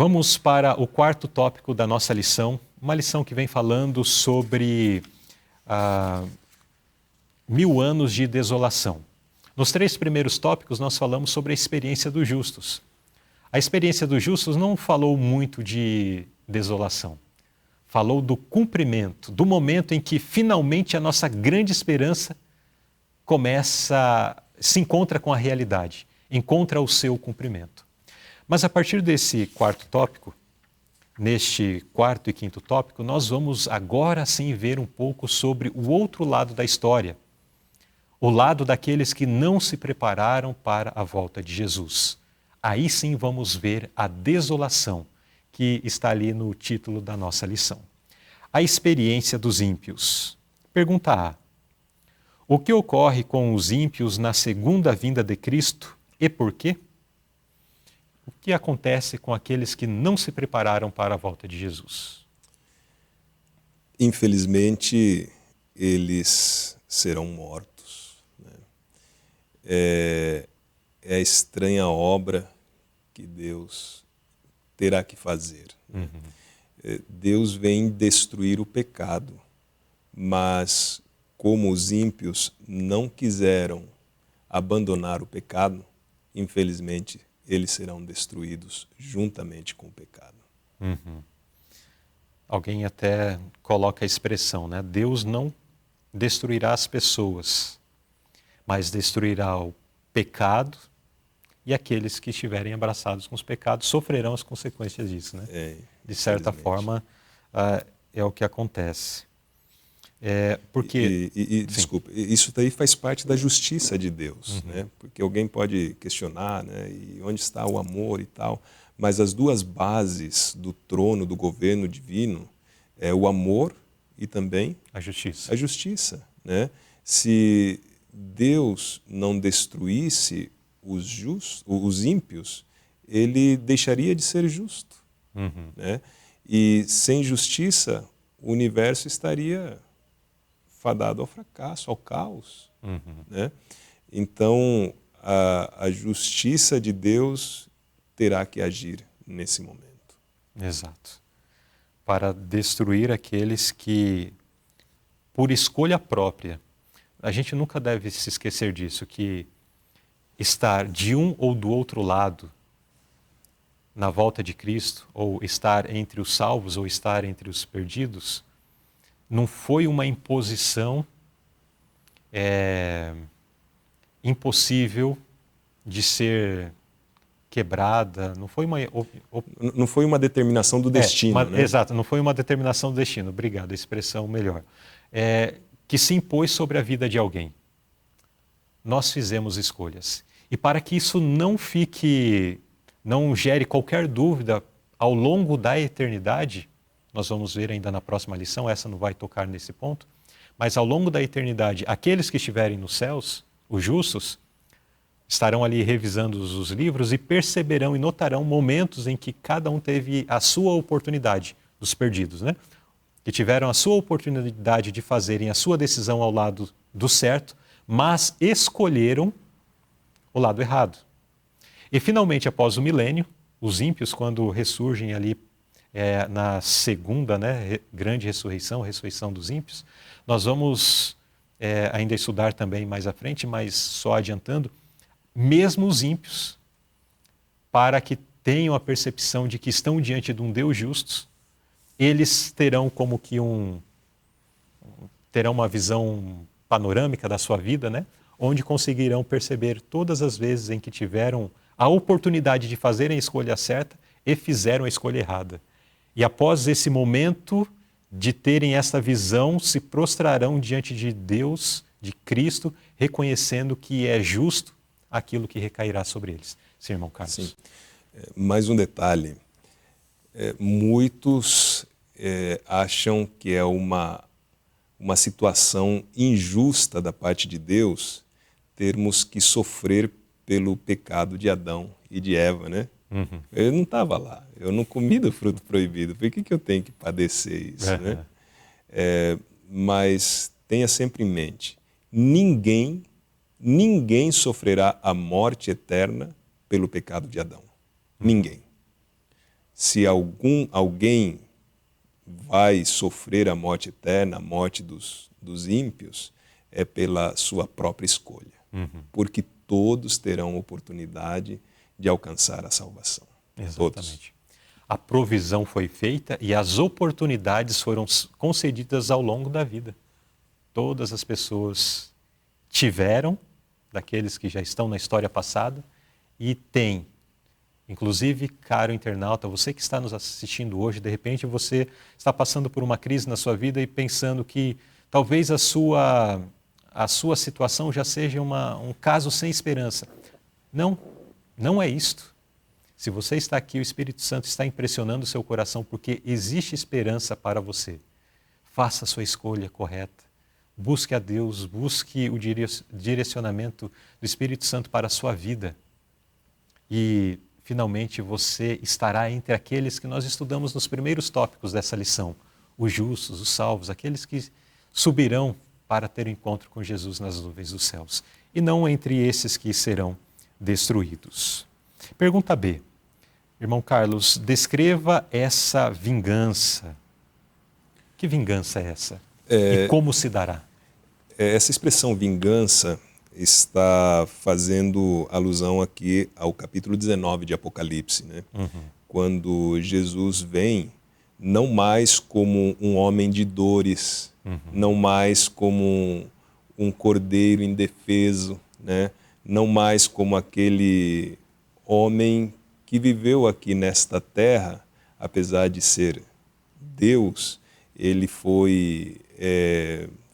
Vamos para o quarto tópico da nossa lição, uma lição que vem falando sobre 1000 anos de desolação. Nos 3 primeiros tópicos nós falamos sobre a experiência dos justos. A experiência dos justos não falou muito de desolação, falou do cumprimento, do momento em que finalmente a nossa grande esperança se encontra com a realidade, encontra o seu cumprimento. Mas a partir desse quarto tópico, neste quarto e quinto tópico, nós vamos agora sim ver um pouco sobre o outro lado da história, o lado daqueles que não se prepararam para a volta de Jesus. Aí sim vamos ver a desolação que está ali no título da nossa lição. A experiência dos ímpios. Pergunta A. O que ocorre com os ímpios na segunda vinda de Cristo e por quê? O que acontece com aqueles que não se prepararam para a volta de Jesus? Infelizmente, eles serão mortos. É a estranha obra que Deus terá que fazer. Deus vem destruir o pecado, mas como os ímpios não quiseram abandonar o pecado, infelizmente, eles serão destruídos juntamente com o pecado. Alguém até coloca a expressão, né? Deus não destruirá as pessoas, mas destruirá o pecado e aqueles que estiverem abraçados com os pecados sofrerão as consequências disso, né? De certa forma, é o que acontece. Porque... Desculpa, isso daí faz parte da justiça de Deus, né? Porque alguém pode questionar, né? E onde está o amor e tal, mas as duas bases do trono, do governo divino, é o amor e também a justiça. A justiça, né? Se Deus não destruísse os ímpios, ele deixaria de ser justo, né? E sem justiça, o universo estaria fadado ao fracasso, ao caos. Né? Então, a justiça de Deus terá que agir nesse momento. Exato. Para destruir aqueles que, por escolha própria, a gente nunca deve se esquecer disso, que estar de um ou do outro lado na volta de Cristo, ou estar entre os salvos ou estar entre os perdidos, não foi uma imposição impossível de ser quebrada, não foi uma determinação do destino. Né? Exato, não foi uma determinação do destino, obrigado, a expressão melhor. Que se impôs sobre a vida de alguém. Nós fizemos escolhas. E para que isso não gere qualquer dúvida ao longo da eternidade, nós vamos ver ainda na próxima lição, essa não vai tocar nesse ponto, mas ao longo da eternidade, aqueles que estiverem nos céus, os justos, estarão ali revisando os livros e perceberão e notarão momentos em que cada um teve a sua oportunidade, dos perdidos, né? Que tiveram a sua oportunidade de fazerem a sua decisão ao lado do certo, mas escolheram o lado errado. E finalmente, após o milênio, os ímpios, quando ressurgem ali na segunda, né, grande ressurreição, a ressurreição dos ímpios, nós vamos ainda estudar também mais à frente, mas só adiantando, mesmo os ímpios, para que tenham a percepção de que estão diante de um Deus justo, eles terão como que terão uma visão panorâmica da sua vida, né, onde conseguirão perceber todas as vezes em que tiveram a oportunidade de fazerem a escolha certa e fizeram a escolha errada. E após esse momento de terem essa visão, se prostrarão diante de Deus, de Cristo, reconhecendo que é justo aquilo que recairá sobre eles. Sim, irmão Carlos. Sim. Mais um detalhe. Muitos acham que é uma situação injusta da parte de Deus termos que sofrer pelo pecado de Adão e de Eva, né? Eu não estava lá, eu não comi do fruto proibido, por que eu tenho que padecer isso, né? Mas tenha sempre em mente, ninguém sofrerá a morte eterna pelo pecado de Adão. Ninguém. se alguém vai sofrer a morte eterna, a morte dos ímpios, é pela sua própria escolha. Porque todos terão oportunidade de alcançar a salvação. Exatamente. Todos. A provisão foi feita e as oportunidades foram concedidas ao longo da vida. Todas as pessoas tiveram, daqueles que já estão na história passada, e têm. Inclusive, caro internauta, você que está nos assistindo hoje, de repente você está passando por uma crise na sua vida e pensando que talvez a sua situação já seja um caso sem esperança. Não, não é isto. Se você está aqui, o Espírito Santo está impressionando o seu coração porque existe esperança para você. Faça a sua escolha correta. Busque a Deus, busque o direcionamento do Espírito Santo para a sua vida. E, finalmente, você estará entre aqueles que nós estudamos nos primeiros tópicos dessa lição. Os justos, os salvos, aqueles que subirão para ter encontro com Jesus nas nuvens dos céus. E não entre esses que serão destruídos. Pergunta B. Irmão Carlos, descreva essa vingança. Que vingança é essa? E como se dará? Essa expressão vingança está fazendo alusão aqui ao capítulo 19 de Apocalipse, né? Quando Jesus vem não mais como um homem de dores, não mais como um cordeiro indefeso, né? Não mais como aquele homem que viveu aqui nesta terra, apesar de ser Deus, ele foi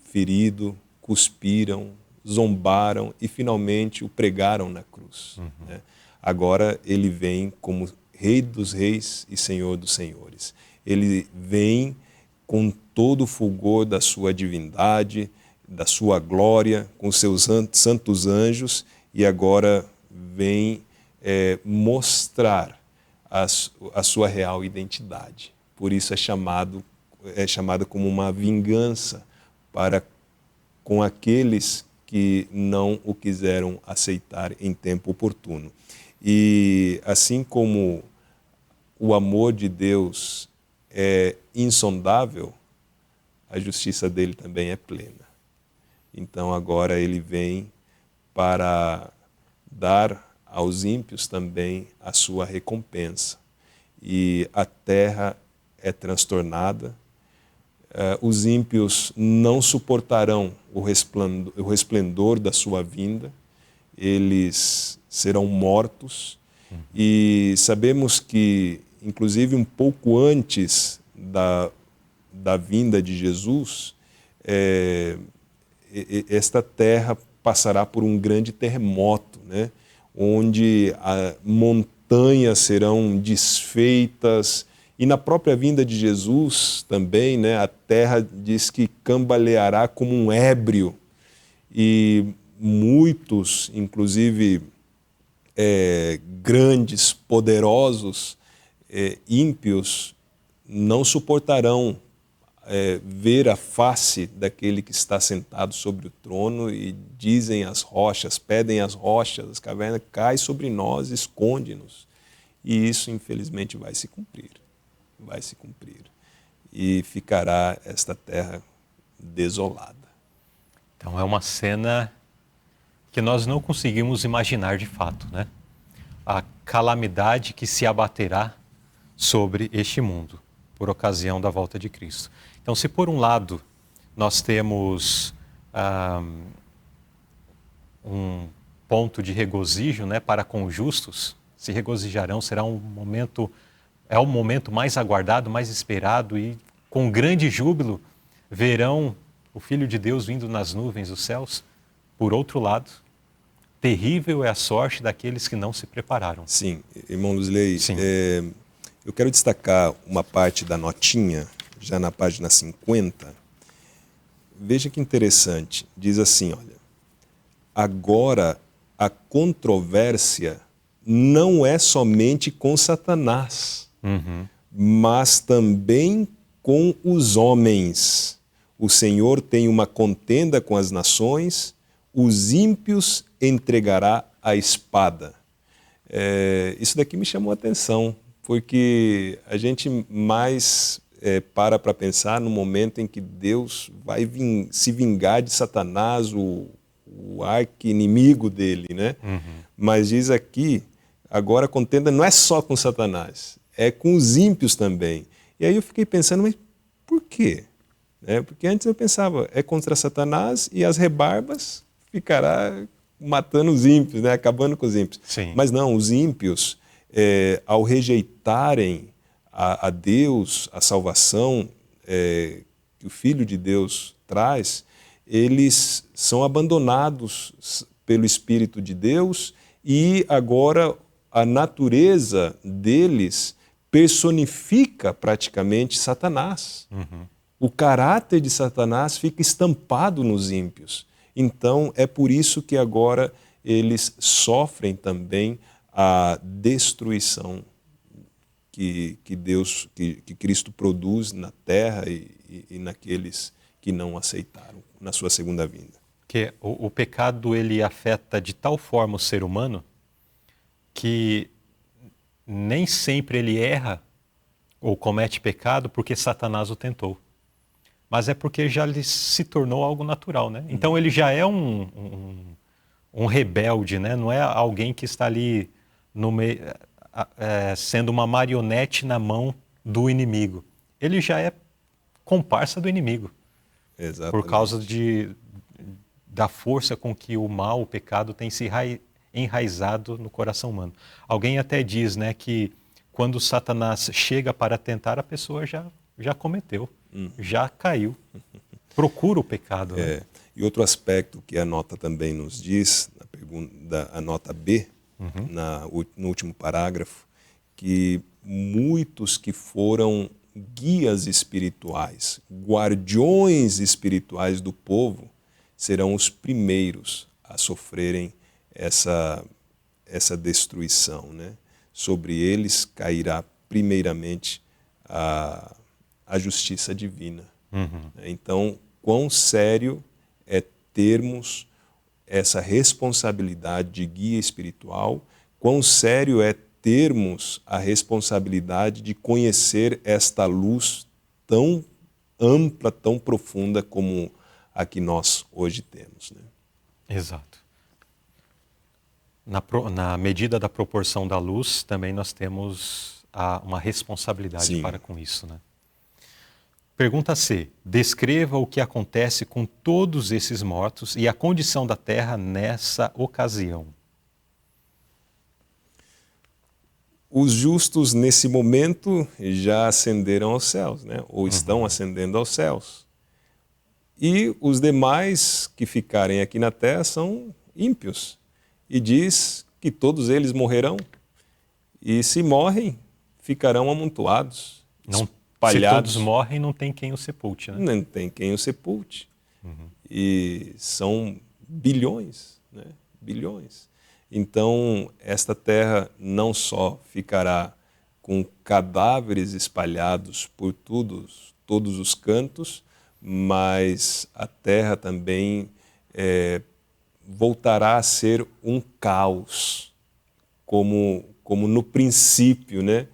ferido, cuspiram, zombaram e finalmente o pregaram na cruz. Né? Agora ele vem como Rei dos Reis e Senhor dos Senhores. Ele vem com todo o fulgor da sua divindade, da sua glória, com seus santos anjos, e agora vem mostrar a sua real identidade. Por isso é chamado como uma vingança para com aqueles que não o quiseram aceitar em tempo oportuno. E assim como o amor de Deus é insondável, a justiça dele também é plena. Então agora ele vem para dar aos ímpios também a sua recompensa. E a terra é transtornada. Os ímpios não suportarão o resplendor da sua vinda, eles serão mortos. E sabemos que, inclusive, um pouco antes da vinda de Jesus, esta terra passará por um grande terremoto, né? Onde montanhas serão desfeitas. E na própria vinda de Jesus também, né, a terra diz que cambaleará como um ébrio. E muitos, inclusive grandes, poderosos, ímpios, não suportarão ver a face daquele que está sentado sobre o trono e dizem às rochas, pedem às rochas, as cavernas, cai sobre nós, esconde-nos. E isso, infelizmente, vai se cumprir. Vai se cumprir. E ficará esta terra desolada. Então é uma cena que nós não conseguimos imaginar de fato, né? A calamidade que se abaterá sobre este mundo por ocasião da volta de Cristo. Então, se por um lado nós temos um ponto de regozijo, né, para com os justos, se regozijarão, será um momento, é o momento mais aguardado, mais esperado, e com grande júbilo verão o Filho de Deus vindo nas nuvens dos céus. Por outro lado, terrível é a sorte daqueles que não se prepararam. Sim, irmão Luzley, Sim. Eu quero destacar uma parte da notinha, já na página 50. Veja que interessante, diz assim, olha, agora a controvérsia não é somente com Satanás, mas também com os homens. O Senhor tem uma contenda com as nações, os ímpios entregará a espada. Isso daqui me chamou a atenção, porque a gente mais para pensar no momento em que Deus vai se vingar de Satanás, o arqui-inimigo dele, né? Mas diz aqui, agora a contenda não é só com Satanás, é com os ímpios também. E aí eu fiquei pensando, mas por quê? Porque antes eu pensava, é contra Satanás e as rebarbas ficará matando os ímpios, né? Acabando com os ímpios. Sim. Mas não, os ímpios, ao rejeitarem a Deus, a salvação que o Filho de Deus traz, eles são abandonados pelo Espírito de Deus e agora a natureza deles personifica praticamente Satanás. O caráter de Satanás fica estampado nos ímpios. Então, é por isso que agora eles sofrem também a destruição que Cristo produz na terra e naqueles que não aceitaram na sua segunda vinda. Que o pecado ele afeta de tal forma o ser humano que nem sempre ele erra ou comete pecado porque Satanás o tentou. Mas é porque já lhe se tornou algo natural, né? Então ele já é um rebelde, né? Não é alguém que está ali no meio, sendo uma marionete na mão do inimigo. Ele já é comparsa do inimigo. Exatamente. Por causa da força com que o mal, o pecado tem se enraizado no coração humano. Alguém até diz, né, que quando Satanás chega para tentar, a pessoa já cometeu, já caiu. Procura o pecado. Né? E outro aspecto que a nota também nos diz, a nota B, no último parágrafo, que muitos que foram guias espirituais, guardiões espirituais do povo, serão os primeiros a sofrerem essa destruição, né? Sobre eles cairá primeiramente a justiça divina. Então, quão sério é termos essa responsabilidade de guia espiritual, quão sério é termos a responsabilidade de conhecer esta luz tão ampla, tão profunda como a que nós hoje temos. Né? Exato. Na medida da proporção da luz, também nós temos uma responsabilidade Sim. para com isso. Né? Pergunta C. Descreva o que acontece com todos esses mortos e a condição da terra nessa ocasião. Os justos, nesse momento, já ascenderam aos céus, né? Ou estão ascendendo aos céus. E os demais que ficarem aqui na terra são ímpios. E diz que todos eles morrerão. E se morrem, ficarão amontoados, espalhados. Se todos morrem, não tem quem os sepulte. Né? Não tem quem os sepulte. E são bilhões, né? Bilhões. Então, esta terra não só ficará com cadáveres espalhados por todos os cantos, mas a terra também voltará a ser um caos, como no princípio, né?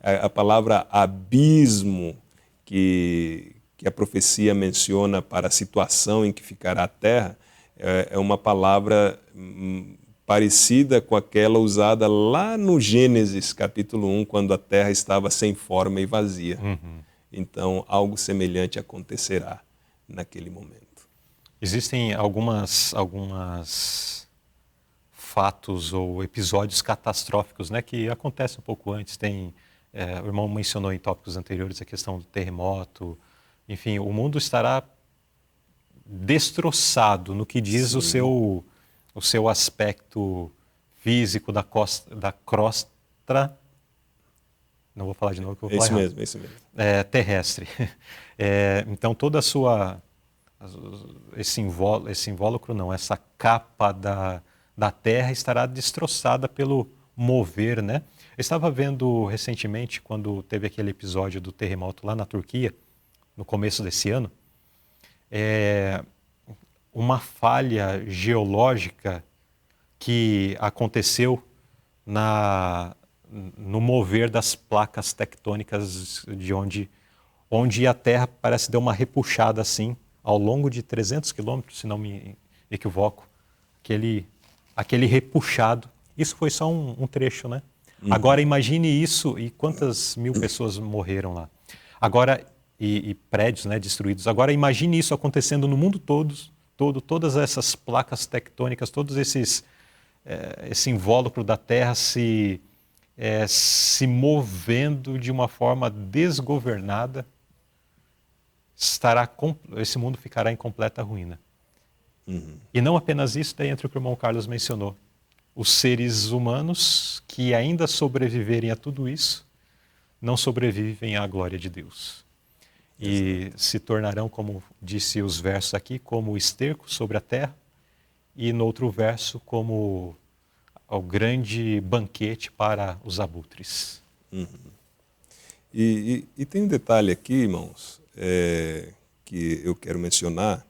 A palavra abismo que a profecia menciona para a situação em que ficará a terra é uma palavra parecida com aquela usada lá no Gênesis, capítulo 1, quando a terra estava sem forma e vazia. Então, algo semelhante acontecerá naquele momento. Existem algumas fatos ou episódios catastróficos, né, que acontecem um pouco antes. O irmão mencionou em tópicos anteriores a questão do terremoto. Enfim, o mundo estará destroçado no que diz o seu aspecto físico da crosta. Não vou falar de novo, que eu vou falar errado. Isso mesmo. Terrestre. Então, toda esse invólucro, não, essa capa da terra estará destroçada pelo mover, né? Eu estava vendo recentemente, quando teve aquele episódio do terremoto lá na Turquia, no começo desse ano, uma falha geológica que aconteceu no mover das placas tectônicas de onde a Terra parece dar uma repuxada assim, ao longo de 300 quilômetros, se não me equivoco, aquele repuxado. Isso foi só um trecho, né? Agora imagine isso e quantas mil pessoas morreram lá. Agora, e prédios, né, destruídos. Agora imagine isso acontecendo no mundo todo, todas essas placas tectônicas, todos esse invólucro da Terra se movendo de uma forma desgovernada, esse mundo ficará em completa ruína. E não apenas isso, daí entra o que o irmão Carlos mencionou. Os seres humanos que ainda sobreviverem a tudo isso, não sobrevivem à glória de Deus. E se tornarão, como disse os versos aqui, como o esterco sobre a terra, e no outro verso, como o grande banquete para os abutres. E tem um detalhe aqui, irmãos, que eu quero mencionar.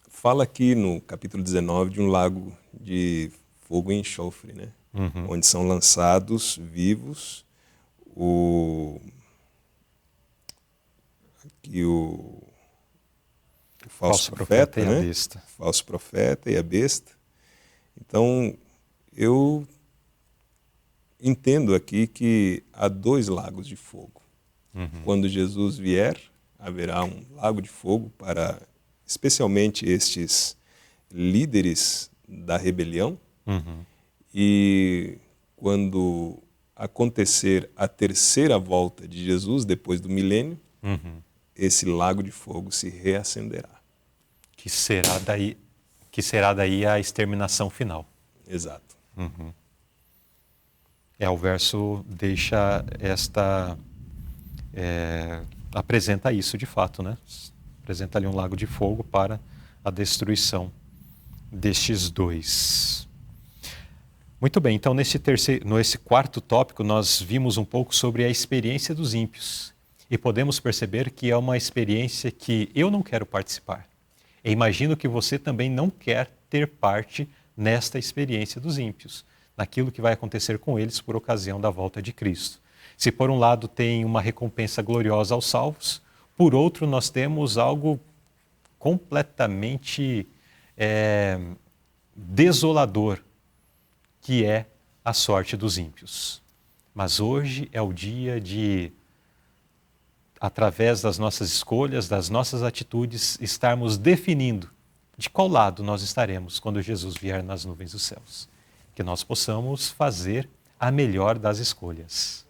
Fala aqui no capítulo 19 de um lago de fogo e enxofre, né? Onde são lançados vivos o falso profeta, e né? a besta. O falso profeta e a besta. Então, eu entendo aqui que há 2 lagos de fogo. Quando Jesus vier, haverá um lago de fogo para, especialmente, estes líderes da rebelião. E quando acontecer a terceira volta de Jesus, depois do milênio, esse lago de fogo se reacenderá. Que será daí a exterminação final. Exato. O verso deixa apresenta isso de fato, né? Apresenta ali um lago de fogo para a destruição destes 2. Muito bem, então nesse quarto tópico nós vimos um pouco sobre a experiência dos ímpios e podemos perceber que é uma experiência que eu não quero participar. E imagino que você também não quer ter parte nesta experiência dos ímpios, naquilo que vai acontecer com eles por ocasião da volta de Cristo. Se por um lado tem uma recompensa gloriosa aos salvos, por outro nós temos algo completamente desolador, que é a sorte dos ímpios. Mas hoje é o dia de, através das nossas escolhas, das nossas atitudes, estarmos definindo de qual lado nós estaremos quando Jesus vier nas nuvens dos céus. Que nós possamos fazer a melhor das escolhas.